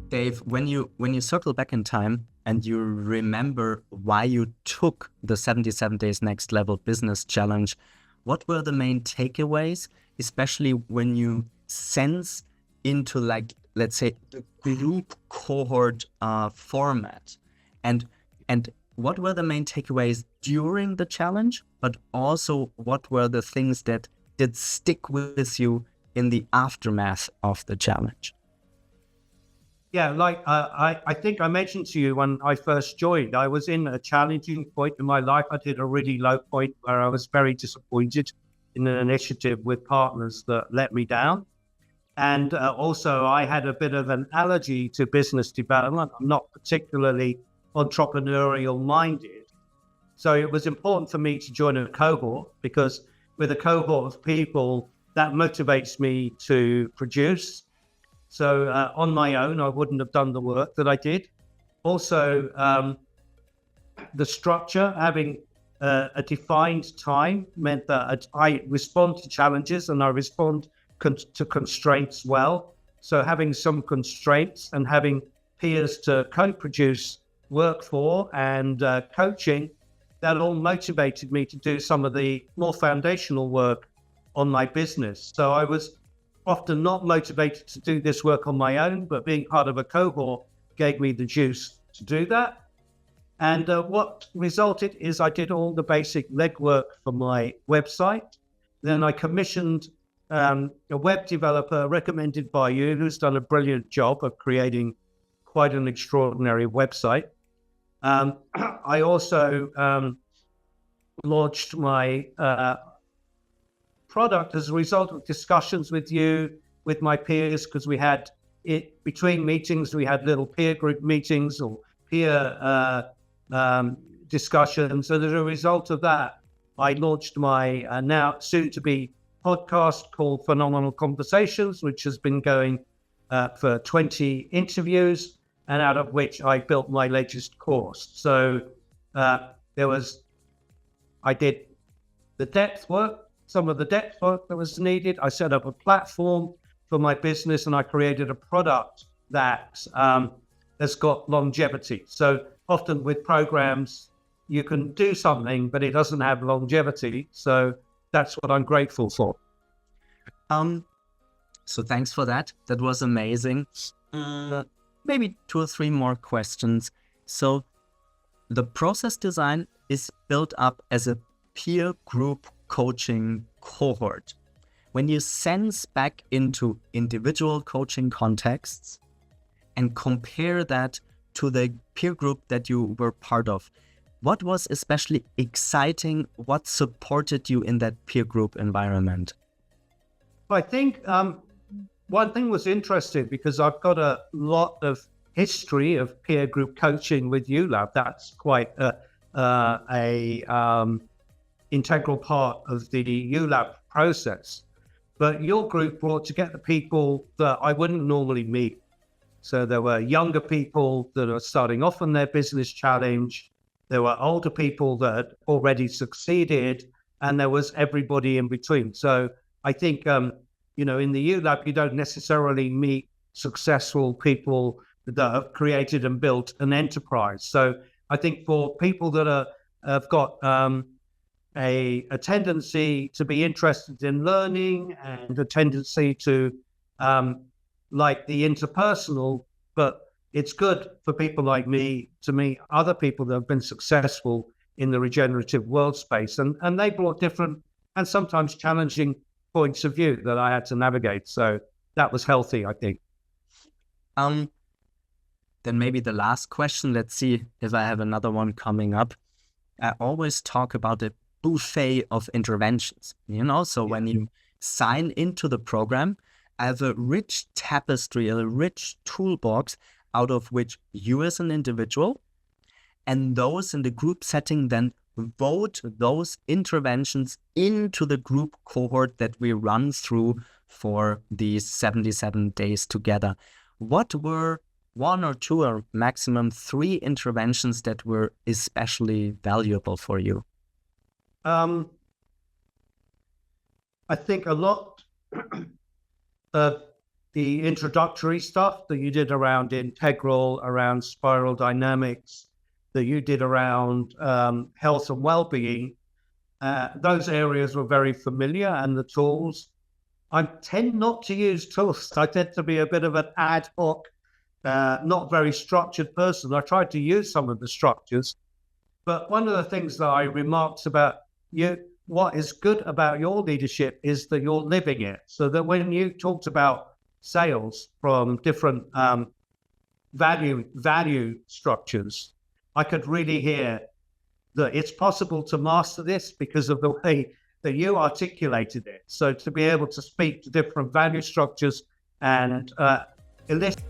Dave, when you circle back in time and you remember why you took the 77 Days Next Level Business Challenge, what were the main takeaways, especially when you sense into, like, let's say, the group cohort format, and what were the main takeaways during the challenge, but also what were the things that did stick with you in the aftermath of the challenge? Yeah, like I think I mentioned to you when I first joined, I was in a challenging point in my life. I did a really low point where I was very disappointed in an initiative with partners that let me down. And also I had a bit of an allergy to business development. I'm not particularly entrepreneurial minded. So it was important for me to join a cohort, because with a cohort of people, that motivates me to produce. So on my own, I wouldn't have done the work that I did. Also, the structure, having a defined time, meant that I respond to challenges and I respond to constraints well. So having some constraints and having peers to co-produce work for and coaching, that all motivated me to do some of the more foundational work on my business. So I was often not motivated to do this work on my own, but being part of a cohort gave me the juice to do that. And what resulted is I did all the basic legwork for my website. Then I commissioned a web developer recommended by you, who's done a brilliant job of creating quite an extraordinary website. I also launched my product as a result of discussions with you, with my peers, because we had it between meetings, we had little peer group meetings or peer discussions. And as a result of that, I launched my now soon to be podcast called Phenomenal Conversations, which has been going for 20 interviews, and out of which I built my latest course. So I did the depth work, some of the depth work that was needed. I set up a platform for my business, and I created a product that has got longevity. So often with programs, you can do something, but it doesn't have longevity. So that's what I'm grateful for. So thanks for that. That was amazing. Maybe 2 or 3 more questions. So the process design is built up as a peer group coaching cohort. When you sense back into individual coaching contexts and compare that to the peer group that you were part of, what was especially exciting? What supported you in that peer group environment? I think one thing was interesting, because I've got a lot of history of peer group coaching with ULab. That's quite a integral part of the ULab process. But your group brought together people that I wouldn't normally meet. So there were younger people that are starting off on their business challenge. There were older people that had already succeeded, and there was everybody in between. So I think, in the ULab, you don't necessarily meet successful people that have created and built an enterprise. So I think for people that have got a tendency to be interested in learning and a tendency to like the interpersonal, but it's good for people like me to meet other people that have been successful in the regenerative world space. And they brought different and sometimes challenging points of view that I had to navigate. So that was healthy, I think. Then maybe the last question, let's see if I have another one coming up. I always talk about the buffet of interventions, so when you sign into the program, I have a rich tapestry, a rich toolbox out of which you as an individual and those in the group setting then vote those interventions into the group cohort that we run through for these 77 days together. What were 1 or 2 or maximum 3 interventions that were especially valuable for you? I think a lot of the introductory stuff that you did around integral, around spiral dynamics, that you did around health and well-being, those areas were very familiar, and the tools. I tend not to use tools. I tend to be a bit of an ad hoc, not very structured person. I tried to use some of the structures, but one of the things that I remarked about you, what is good about your leadership is that you're living it. So that when you talked about sales from different value structures, I could really hear that it's possible to master this because of the way that you articulated it. So to be able to speak to different value structures and elicit